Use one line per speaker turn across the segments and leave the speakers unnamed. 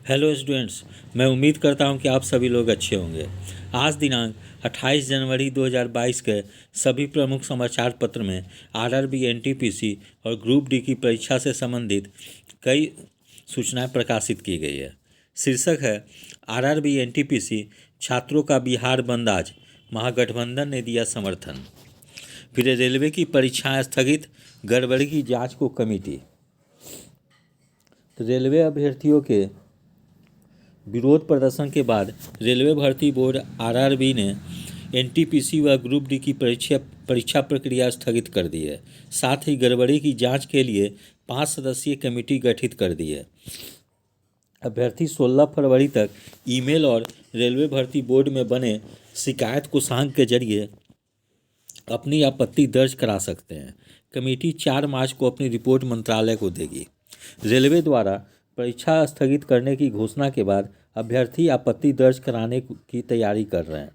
Hello students, मैं उम्मीद करता हूं कि आप सभी लोग अच्छे होंगे। आज दिनांक 28 जनवरी 2022 के सभी प्रमुख समाचार पत्र में आरआरबी, एनटीपीसी और ग्रुप डी की परीक्षा से संबंधित कई सूचनाएं प्रकाशित की गई है। शीर्षक है आरआरबी एनटीपीसी छात्रों का बिहार बंद आज, महागठबंधन ने दिया समर्थन। फिर रेलवे की परीक्षाएं स्थगित, गड़बड़ी की जांच को कमेटी। तो रेलवे अभ्यर्थियों के विरोध प्रदर्शन के बाद रेलवे भर्ती बोर्ड आरआरबी ने एनटीपीसी व ग्रुप डी की परीक्षा प्रक्रिया स्थगित कर दी है। साथ ही गड़बड़ी की जांच के लिए 5 सदस्यीय कमेटी गठित कर दी है। अभ्यर्थी 16 फरवरी तक ईमेल और रेलवे भर्ती बोर्ड में बने शिकायत कोषांक के जरिए अपनी आपत्ति दर्ज करा सकते हैं। कमेटी 4 मार्च को अपनी रिपोर्ट मंत्रालय को देगी। रेलवे द्वारा परीक्षा स्थगित करने की घोषणा के बाद अभ्यर्थी आपत्ति दर्ज कराने की तैयारी कर रहे हैं।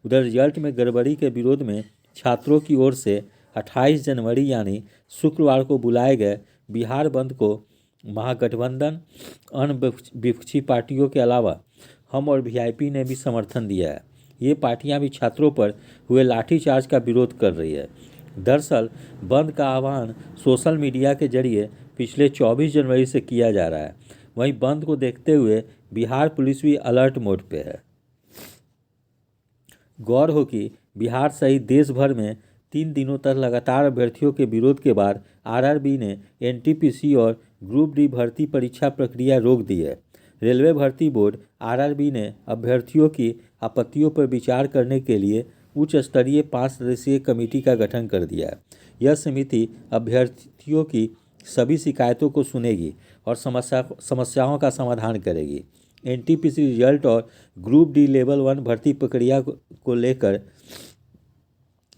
उधर रिजल्ट में गड़बड़ी के विरोध में छात्रों की ओर से 28 जनवरी यानी शुक्रवार को बुलाए गए बिहार बंद को महागठबंधन, अन्य विपक्षी पार्टियों के अलावा हम और वीआईपी ने भी समर्थन दिया है। ये पार्टियां भी छात्रों पर हुए लाठीचार्ज का विरोध कर रही है। दरअसल बंद का आह्वान सोशल मीडिया के जरिए पिछले 24 जनवरी से किया जा रहा है। वहीं बंद को देखते हुए बिहार पुलिस भी अलर्ट मोड पे है। गौर हो कि बिहार सहित देश भर में 3 दिनों तक लगातार अभ्यर्थियों के विरोध के बाद आरआरबी ने एनटीपीसी और ग्रुप डी भर्ती परीक्षा प्रक्रिया रोक दी है। रेलवे भर्ती बोर्ड आरआरबी ने अभ्यर्थियों की आपत्तियों पर विचार करने के लिए उच्च स्तरीय 5 सदस्यीय कमेटी का गठन कर दिया है। यह समिति अभ्यर्थियों की सभी शिकायतों को सुनेगी और समस्याओं का समाधान करेगी। एनटीपीसी रिजल्ट और ग्रुप डी लेवल 1 भर्ती प्रक्रिया को लेकर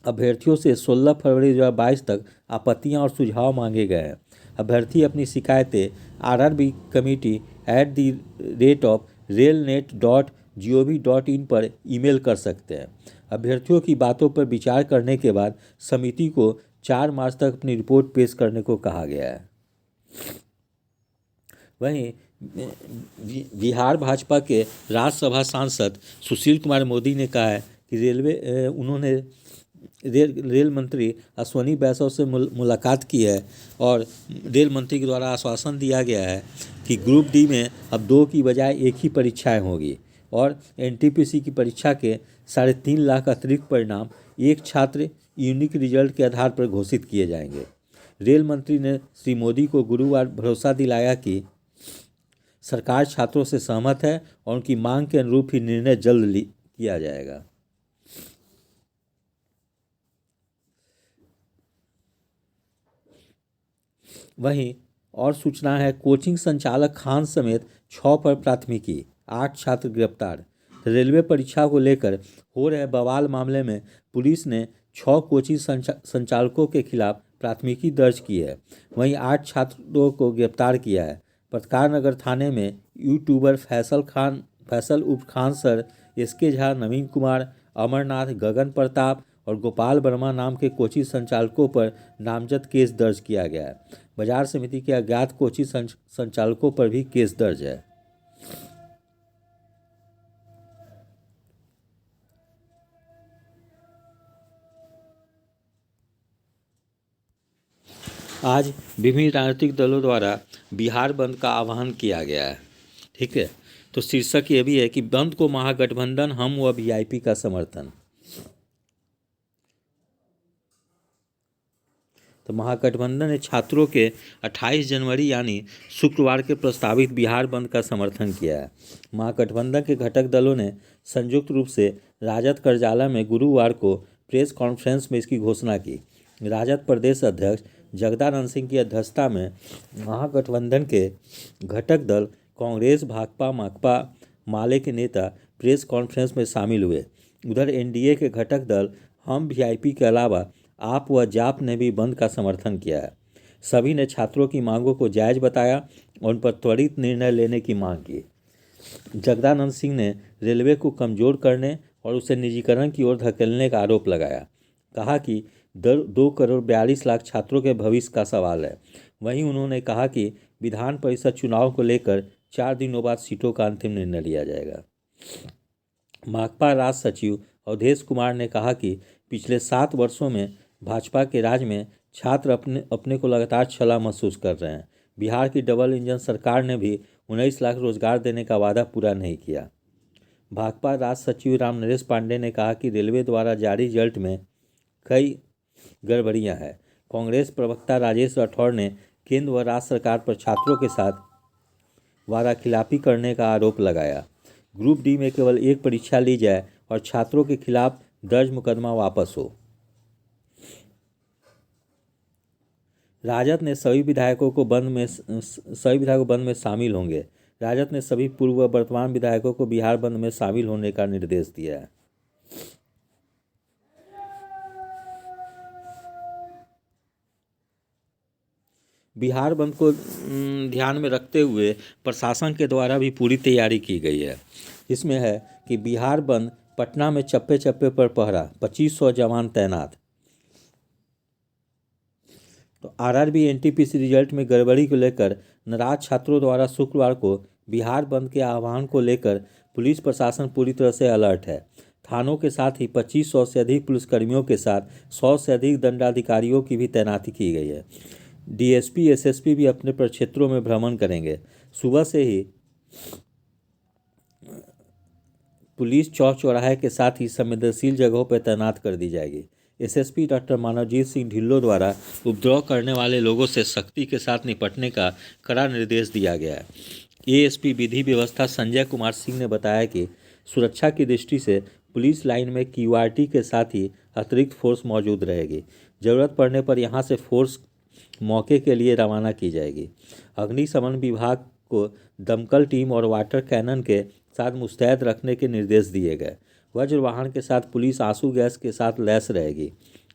अभ्यर्थियों से 16 फरवरी 2022 तक आपत्तियां और सुझाव मांगे गए हैं। अभ्यर्थी अपनी शिकायतें rrb@railnet.gov.in पर ईमेल कर सकते हैं। अभ्यर्थियों की बातों पर विचार करने के बाद समिति को 4 मार्च तक अपनी रिपोर्ट पेश करने को कहा गया है। वहीं बिहार भाजपा के राज्यसभा सांसद सुशील कुमार मोदी ने कहा है कि रेल मंत्री अश्विनी वैष्णव से मुलाकात की है और रेल मंत्री के द्वारा आश्वासन दिया गया है कि ग्रुप डी में अब 2 की बजाय 1 ही परीक्षाएं होगी और एनटीपीसी की परीक्षा के 3.5 लाख अतिरिक्त परिणाम एक छात्र यूनिक रिजल्ट के आधार पर घोषित किए जाएंगे। रेल मंत्री ने श्री मोदी को गुरुवार भरोसा दिलाया कि सरकार छात्रों से सहमत है और उनकी मांग के अनुरूप ही निर्णय जल्द किया जाएगा। वहीं और सूचना है, कोचिंग संचालक खान समेत 6 पर प्राथमिकी, 8 छात्र गिरफ्तार। रेलवे परीक्षा को लेकर हो रहे बवाल मामले में पुलिस ने 6 कोचिंग संचालकों के खिलाफ प्राथमिकी दर्ज की है। वहीं 8 छात्रों को गिरफ्तार किया है। पत्रकार नगर थाने में यूट्यूबर फैसल उर्फ खान सर, एसके झा, नवीन कुमार, अमरनाथ, गगन प्रताप और गोपाल वर्मा नाम के कोचिंग संचालकों पर नामजद केस दर्ज किया गया है। बाजार समिति के अज्ञात कोचिंग संचालकों पर भी केस दर्ज है। आज विभिन्न राजनीतिक दलों द्वारा बिहार बंद का आह्वान किया गया है। ठीक है, तो शीर्षक ये भी है कि बंद को महागठबंधन, हम व वीआईपी का समर्थन। तो महागठबंधन ने छात्रों के 28 जनवरी यानी शुक्रवार के प्रस्तावित बिहार बंद का समर्थन किया है। महागठबंधन के घटक दलों ने संयुक्त रूप से राजद कार्यालय में गुरुवार को प्रेस कॉन्फ्रेंस में इसकी घोषणा की। राजद प्रदेश अध्यक्ष जगदानंद सिंह की अध्यक्षता में महागठबंधन के घटक दल कांग्रेस, भाकपा, माकपा, माले के नेता प्रेस कॉन्फ्रेंस में शामिल हुए। उधर एनडीए के घटक दल हम, वीआईपी के अलावा आप व जाप ने भी बंद का समर्थन किया है। सभी ने छात्रों की मांगों को जायज़ बताया और उन पर त्वरित निर्णय लेने की मांग की। जगदानंद सिंह ने रेलवे को कमज़ोर करने और उसे निजीकरण की ओर धकेलने का आरोप लगाया। कहा कि 2 करोड़ 42 लाख छात्रों के भविष्य का सवाल है। वहीं उन्होंने कहा कि विधान परिषद चुनाव को लेकर 4 दिनों बाद सीटों का अंतिम निर्णय लिया जाएगा। माकपा राष्ट्र सचिव अवधेश कुमार ने कहा कि पिछले 7 वर्षों में भाजपा के राज में छात्र अपने अपने को लगातार छला महसूस कर रहे हैं। बिहार की डबल इंजन सरकार ने भी 19 लाख रोजगार देने का वादा पूरा नहीं किया। भाकपा राष्ट्र सचिव राम नरेश पांडे ने कहा कि रेलवे द्वारा जारी रिजल्ट में कई गड़बड़ियां हैं। कांग्रेस प्रवक्ता राजेश राठौर ने केंद्र व राज्य सरकार पर छात्रों के साथ वादाखिलाफी करने का आरोप लगाया। ग्रुप डी में केवल एक परीक्षा ली जाए और छात्रों के खिलाफ दर्ज मुकदमा वापस हो। राजद ने सभी विधायकों बंद में शामिल होंगे। राजद ने सभी पूर्व व वर्तमान विधायकों को बिहार बंद में शामिल होने का निर्देश दिया है। बिहार बंद को ध्यान में रखते हुए प्रशासन के द्वारा भी पूरी तैयारी की गई है। इसमें है कि बिहार बंद पटना में चप्पे चप्पे पर पहरा, 2500 जवान तैनात। तो आरआरबी एनटीपीसी रिजल्ट में गड़बड़ी को लेकर नाराज छात्रों द्वारा शुक्रवार को बिहार बंद के आह्वान को लेकर पुलिस प्रशासन पूरी तरह से अलर्ट है। थानों के साथ ही 2500 से अधिक पुलिसकर्मियों के साथ 100 से अधिक दंडाधिकारियों की भी तैनाती की गई है। डीएसपी एसएसपी भी अपने प्रक्षेत्रों में भ्रमण करेंगे। सुबह से ही पुलिस चौक चौराहे के साथ ही संवेदनशील जगहों पर तैनात कर दी जाएगी। एसएसपी डॉक्टर मानवजीत सिंह ढिल्लों द्वारा उपद्रव करने वाले लोगों से सख्ती के साथ निपटने का कड़ा निर्देश दिया गया है। एएसपी विधि व्यवस्था संजय कुमार सिंह ने बताया कि सुरक्षा की दृष्टि से पुलिस लाइन में क्यूआरटी के साथ ही अतिरिक्त फोर्स मौजूद रहेगी। ज़रूरत पड़ने पर यहां से फोर्स मौके के लिए रवाना की जाएगी। अग्निशमन विभाग को दमकल टीम और वाटर कैनन के साथ मुस्तैद रखने के निर्देश दिए गए। वज्र वाहन के साथ पुलिस आंसू गैस के साथ लैस रहेगी।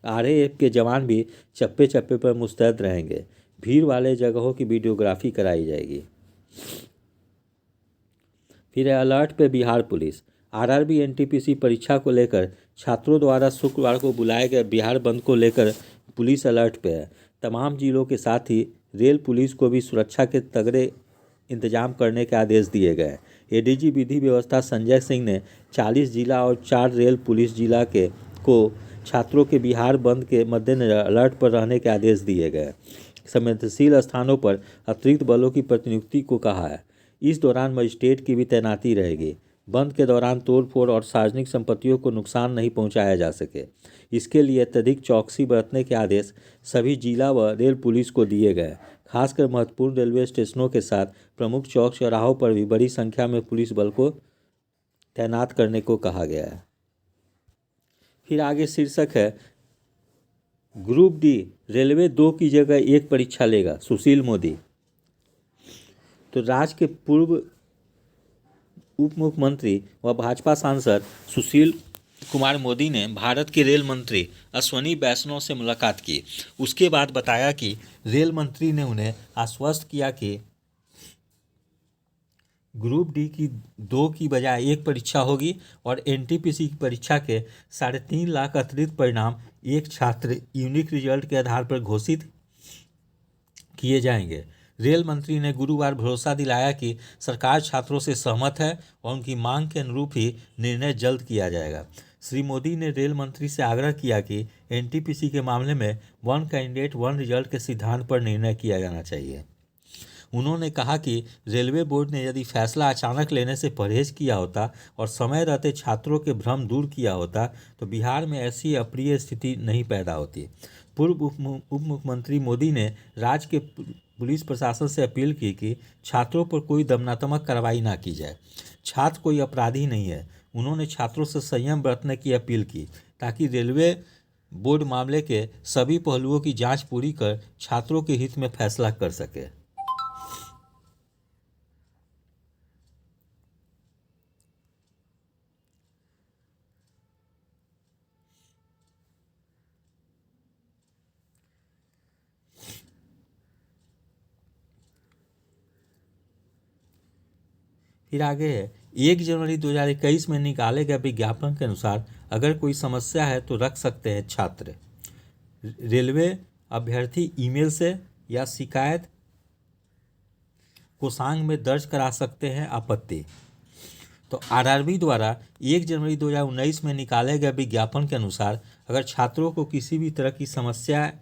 आरएएफ के जवान भी चप्पे चप्पे पर मुस्तैद रहेंगे। भीड़ वाले जगहों की वीडियोग्राफी कराई जाएगी। फिर अलर्ट पे बिहार पुलिस। आरआरबी एनटीपीसी परीक्षा को लेकर छात्रों द्वारा शुक्रवार को बुलाए गए बिहार बंद को लेकर पुलिस अलर्ट पे है। तमाम जिलों के साथ ही रेल पुलिस को भी सुरक्षा के तगड़े इंतजाम करने के आदेश दिए गए। एडीजी विधि व्यवस्था संजय सिंह ने 40 जिला और 4 रेल पुलिस जिला को छात्रों के बिहार बंद के मद्देनजर अलर्ट पर रहने के आदेश दिए गए। संवेदनशील स्थानों पर अतिरिक्त बलों की प्रतिनियुक्ति को कहा है। इस दौरान मजिस्ट्रेट की भी तैनाती रहेगी। बंद के दौरान तोड़फोड़ और सार्वजनिक संपत्तियों को नुकसान नहीं पहुंचाया जा सके, इसके लिए अत्यधिक चौकसी बरतने के आदेश सभी जिला व रेल पुलिस को दिए गए। खासकर महत्वपूर्ण रेलवे स्टेशनों के साथ प्रमुख चौक चौराहों पर भी बड़ी संख्या में पुलिस बल को तैनात करने को कहा गया है। फिर आगे शीर्षक है ग्रुप डी रेलवे 2 की जगह 1 परीक्षा लेगा, सुशील मोदी। तो राज्य के पूर्व उप मुख्यमंत्री व भाजपा सांसद सुशील कुमार मोदी ने भारत के रेल मंत्री अश्विनी वैष्णव से मुलाकात की। उसके बाद बताया कि रेल मंत्री ने उन्हें आश्वस्त किया कि ग्रुप डी की 2 की बजाय 1 परीक्षा होगी और एनटीपीसी की परीक्षा के 3.5 लाख अतिरिक्त परिणाम एक छात्र यूनिक रिजल्ट के आधार पर घोषित किए जाएंगे। रेल मंत्री ने गुरुवार भरोसा दिलाया कि सरकार छात्रों से सहमत है और उनकी मांग के अनुरूप ही निर्णय जल्द किया जाएगा। श्री मोदी ने रेल मंत्री से आग्रह किया कि एनटीपीसी के मामले में 1 कैंडिडेट 1 रिजल्ट के सिद्धांत पर निर्णय किया जाना चाहिए। उन्होंने कहा कि रेलवे बोर्ड ने यदि फैसला अचानक लेने से परहेज किया होता और समय रहते छात्रों के भ्रम दूर किया होता तो बिहार में ऐसी अप्रिय स्थिति नहीं पैदा होती। पूर्व उप मुख्यमंत्री मोदी ने राज्य के पुलिस प्रशासन से अपील की कि छात्रों पर कोई दमनात्मक कार्रवाई ना की जाए। छात्र कोई अपराधी नहीं है। उन्होंने छात्रों से संयम बरतने की अपील की ताकि रेलवे बोर्ड मामले के सभी पहलुओं की जांच पूरी कर छात्रों के हित में फैसला कर सके। फिर आगे है 1 जनवरी 2021 में निकाले गए विज्ञापन के अनुसार अगर कोई समस्या है तो रख सकते हैं छात्र। रेलवे अभ्यर्थी ईमेल से या शिकायत कोषांग में दर्ज करा सकते हैं आपत्ति। तो आरआरबी द्वारा 1 जनवरी 2019 में निकाले गए विज्ञापन के अनुसार अगर छात्रों को किसी भी तरह की समस्या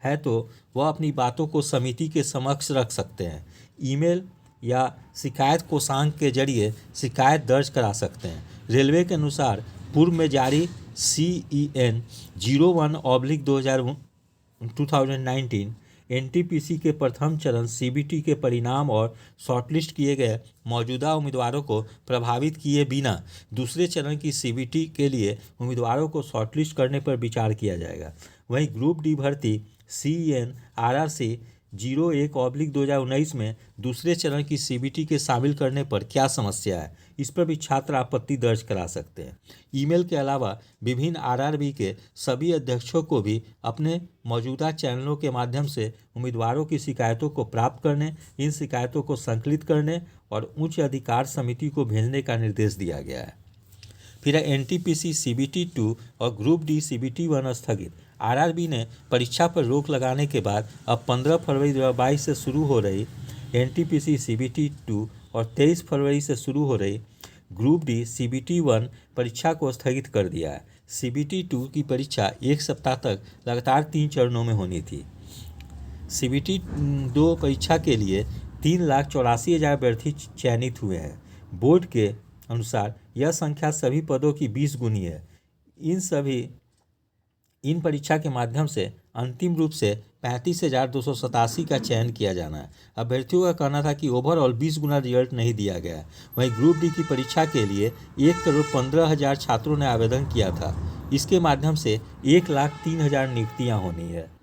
है तो वह अपनी बातों को समिति के समक्ष रख सकते हैं। ईमेल या शिकायत कोषांग के जरिए शिकायत दर्ज करा सकते हैं। रेलवे के अनुसार पूर्व में जारी CEN 01/2019 NTPC के प्रथम चरण CBT के परिणाम और शॉर्टलिस्ट किए गए मौजूदा उम्मीदवारों को प्रभावित किए बिना दूसरे चरण की CBT के लिए उम्मीदवारों को शॉर्टलिस्ट करने पर विचार किया जाएगा। वहीं ग्रुप डी भर्ती CEN RRC 01/2019 में दूसरे चरण की CBT के शामिल करने पर क्या समस्या है, इस पर भी छात्र आपत्ति दर्ज करा सकते हैं। ईमेल के अलावा विभिन्न आरआरबी के सभी अध्यक्षों को भी अपने मौजूदा चैनलों के माध्यम से उम्मीदवारों की शिकायतों को प्राप्त करने, इन शिकायतों को संकलित करने और उच्च अधिकार समिति को भेजने का निर्देश दिया गया है। फिर है NTPC CBT 2 और ग्रुप डी CBT 1 स्थगित। आरआरबी ने परीक्षा पर रोक लगाने के बाद अब 15 फरवरी 2022 से शुरू हो रही NTPC CBT 2 और 23 फरवरी से शुरू हो रही ग्रुप डी CBT 1 परीक्षा को स्थगित कर दिया है। CBT 2 की परीक्षा एक सप्ताह तक लगातार 3 चरणों में होनी थी। CBT 2 परीक्षा के लिए 3,84,000 अभ्यर्थी चयनित हुए हैं। बोर्ड के अनुसार यह संख्या सभी पदों की 20 गुनी है। इन परीक्षा के माध्यम से अंतिम रूप से 35,287 का चयन किया जाना है। अभ्यर्थियों का कहना था कि ओवरऑल 20 गुना रिजल्ट नहीं दिया गया है। वहीं ग्रुप डी की परीक्षा के लिए 1,15,000 छात्रों ने आवेदन किया था। इसके माध्यम से 1,03,000 नियुक्तियां होनी है।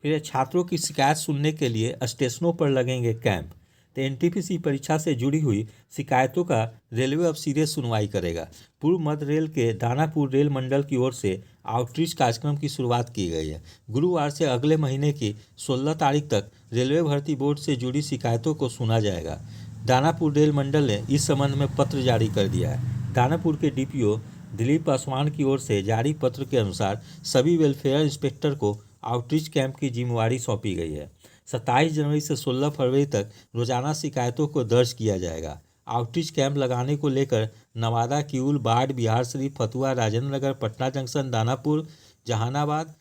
फिर छात्रों की शिकायत सुनने के लिए स्टेशनों पर लगेंगे कैंप। तो NTPC परीक्षा से जुड़ी हुई शिकायतों का रेलवे अब सीधे सुनवाई करेगा। पूर्व मध्य रेल के दानापुर रेल मंडल की ओर से आउटरीच कार्यक्रम की शुरुआत की गई है। गुरुवार से अगले महीने की 16 तारीख तक रेलवे भर्ती बोर्ड से जुड़ी शिकायतों को सुना जाएगा। दानापुर रेल मंडल ने इस संबंध में पत्र जारी कर दिया है। दानापुर के DPO दिलीप पासवान की ओर से जारी पत्र के अनुसार सभी वेलफेयर इंस्पेक्टर को आउटरीच कैंप की जिम्मेवारी सौंपी गई है। 27 जनवरी से 16 फरवरी तक रोजाना शिकायतों को दर्ज किया जाएगा। आउटरीच कैंप लगाने को लेकर नवादा, किऊल, बाढ़, बिहारशरीफ, फतुहा, राजेंद्र नगर, पटना जंक्शन, दानापुर, जहानाबाद,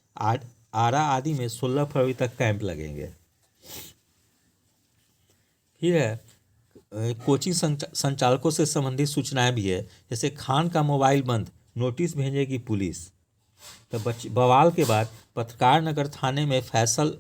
आरा आदि में 16 फरवरी तक कैंप लगेंगे। फिर है कोचिंग संचालकों से संबंधित सूचनाएं भी है। जैसे खान का मोबाइल बंद, नोटिस भेजेगी पुलिस। तो बवाल के बाद पत्रकार नगर थाने में फैसल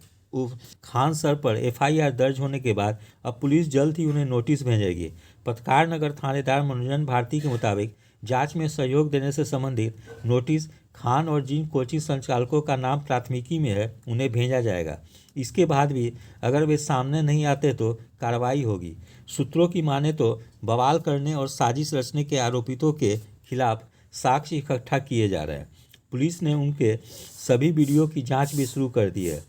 खान सर पर FIR दर्ज होने के बाद अब पुलिस जल्द ही उन्हें नोटिस भेजेगी। पत्रकार नगर थानेदार मनोरंजन भारती के मुताबिक जांच में सहयोग देने से संबंधित नोटिस खान और जिन कोचिंग संचालकों का नाम प्राथमिकी में है उन्हें भेजा जाएगा। इसके बाद भी अगर वे सामने नहीं आते तो कार्रवाई होगी। सूत्रों की माने तो बवाल करने और साजिश रचने के आरोपितों के खिलाफ साक्ष्य इकट्ठा किए जा रहे हैं। पुलिस ने उनके सभी वीडियो की जांच भी शुरू कर दी है।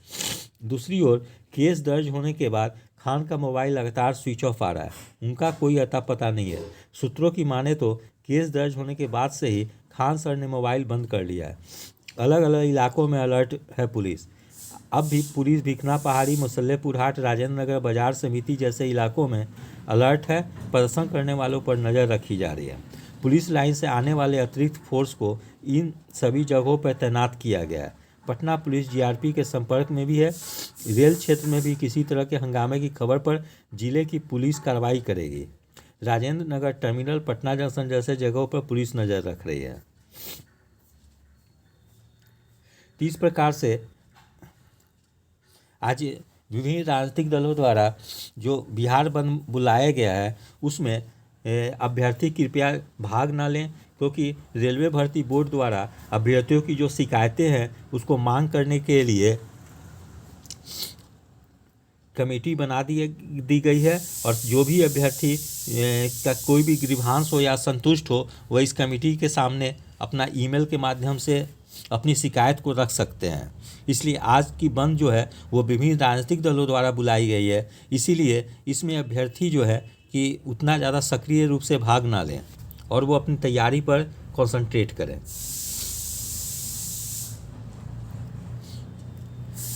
दूसरी ओर केस दर्ज होने के बाद खान का मोबाइल लगातार स्विच ऑफ आ रहा है। उनका कोई अता पता नहीं है। सूत्रों की माने तो केस दर्ज होने के बाद से ही खान सर ने मोबाइल बंद कर लिया है। अलग अलग इलाकों में अलर्ट है पुलिस। अब भी पुलिस भिखना पहाड़ी, मुसल्लेपुर हाट, राजेंद्र नगर बाजार समिति जैसे इलाकों में अलर्ट है। प्रदर्शन करने वालों पर नज़र रखी जा रही है। पुलिस लाइन से आने वाले अतिरिक्त फोर्स को इन सभी जगहों पर तैनात किया गया है। पटना पुलिस GRP के संपर्क में भी है। रेल क्षेत्र में भी किसी तरह के हंगामे की खबर पर जिले की पुलिस कार्रवाई करेगी। राजेंद्र नगर टर्मिनल, पटना जंक्शन जैसे जगहों पर पुलिस नज़र रख रही है। इस प्रकार से आज विभिन्न राजनीतिक दलों द्वारा जो बिहार बंद बुलाया गया है उसमें अभ्यर्थी कृपया भाग ना लें, क्योंकि रेलवे भर्ती बोर्ड द्वारा अभ्यर्थियों की जो शिकायतें हैं उसको मांग करने के लिए कमेटी बना दी गई है। और जो भी अभ्यर्थी का कोई भी ग्रीवांस हो या संतुष्ट हो वह इस कमेटी के सामने अपना ईमेल के माध्यम से अपनी शिकायत को रख सकते हैं। इसलिए आज की बंद जो है वो विभिन्न राजनीतिक दलों द्वारा बुलाई गई है। इसीलिए इसमें अभ्यर्थी जो है कि उतना ज़्यादा सक्रिय रूप से भाग ना लें और वो अपनी तैयारी पर कंसंट्रेट करें।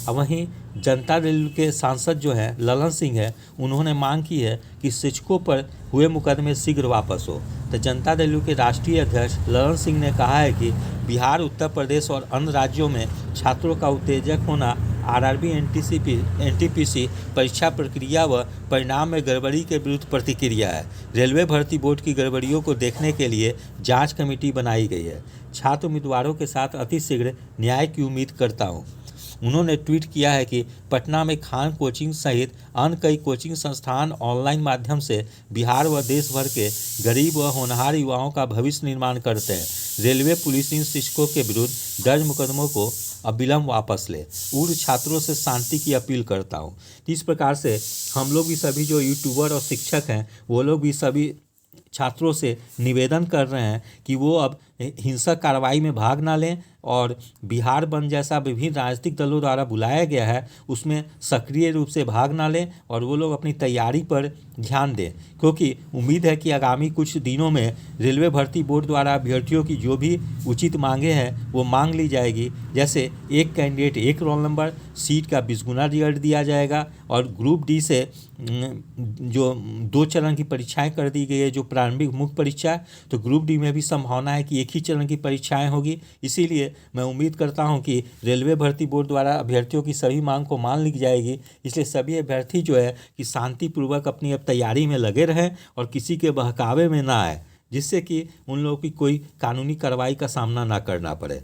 अब वहीं जनता दल के सांसद जो है ललन सिंह है, उन्होंने मांग की है कि शिक्षकों पर हुए मुकदमे शीघ्र वापस हो। तो जनता दल के राष्ट्रीय अध्यक्ष ललन सिंह ने कहा है कि बिहार, उत्तर प्रदेश और अन्य राज्यों में छात्रों का उत्तेजक होना आरआरबी एनटीपीसी परीक्षा प्रक्रिया व परिणाम में गड़बड़ी के विरुद्ध प्रतिक्रिया है। रेलवे भर्ती बोर्ड की गड़बड़ियों को देखने के लिए जांच कमेटी बनाई गई है। छात्र उम्मीदवारों के साथ अतिशीघ्र न्याय की उम्मीद करता हूं। उन्होंने ट्वीट किया है कि पटना में खान कोचिंग सहित अन्य कई कोचिंग संस्थान ऑनलाइन माध्यम से बिहार व देश भर के गरीब व होनहार युवाओं का भविष्य निर्माण करते हैं। रेलवे पुलिस इन शिक्षकों के विरुद्ध दर्ज मुकदमों को अविलंब वापस ले। उग्र छात्रों से शांति की अपील करता हूँ। इस प्रकार से हम लोग भी सभी जो यूट्यूबर और शिक्षक हैं वो लोग भी सभी छात्रों से निवेदन कर रहे हैं कि वो अब हिंसक कार्रवाई में भाग ना लें और बिहार बंद जैसा विभिन्न राजनीतिक दलों द्वारा बुलाया गया है उसमें सक्रिय रूप से भाग ना लें और वो लोग अपनी तैयारी पर ध्यान दें, क्योंकि उम्मीद है कि आगामी कुछ दिनों में रेलवे भर्ती बोर्ड द्वारा अभ्यर्थियों की जो भी उचित मांगे हैं वो मांग ली जाएगी। जैसे एक कैंडिडेट एक रोल नंबर, सीट का 20 गुना रिजल्ट दिया जाएगा और ग्रुप डी से जो 2 चरण की परीक्षाएं कर दी गई है, जो प्रारंभिक मुख्य परीक्षा है, तो ग्रुप डी में भी संभावना है कि एक ही चरण की परीक्षाएं होगी। इसीलिए मैं उम्मीद करता हूं कि रेलवे भर्ती बोर्ड द्वारा अभ्यर्थियों की सभी मांग को मान ली जाएगी। इसलिए सभी अभ्यर्थी जो है कि शांतिपूर्वक अपनी अब तैयारी में लगे रहें और किसी के बहकावे में ना आए, जिससे कि उन लोगों की कोई कानूनी कार्रवाई का सामना ना करना पड़े।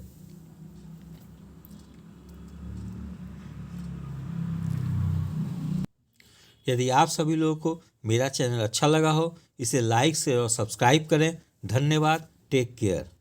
यदि आप सभी लोगों को मेरा चैनल अच्छा लगा हो, इसे लाइक, शेयर और सब्सक्राइब करें। धन्यवाद। Take care.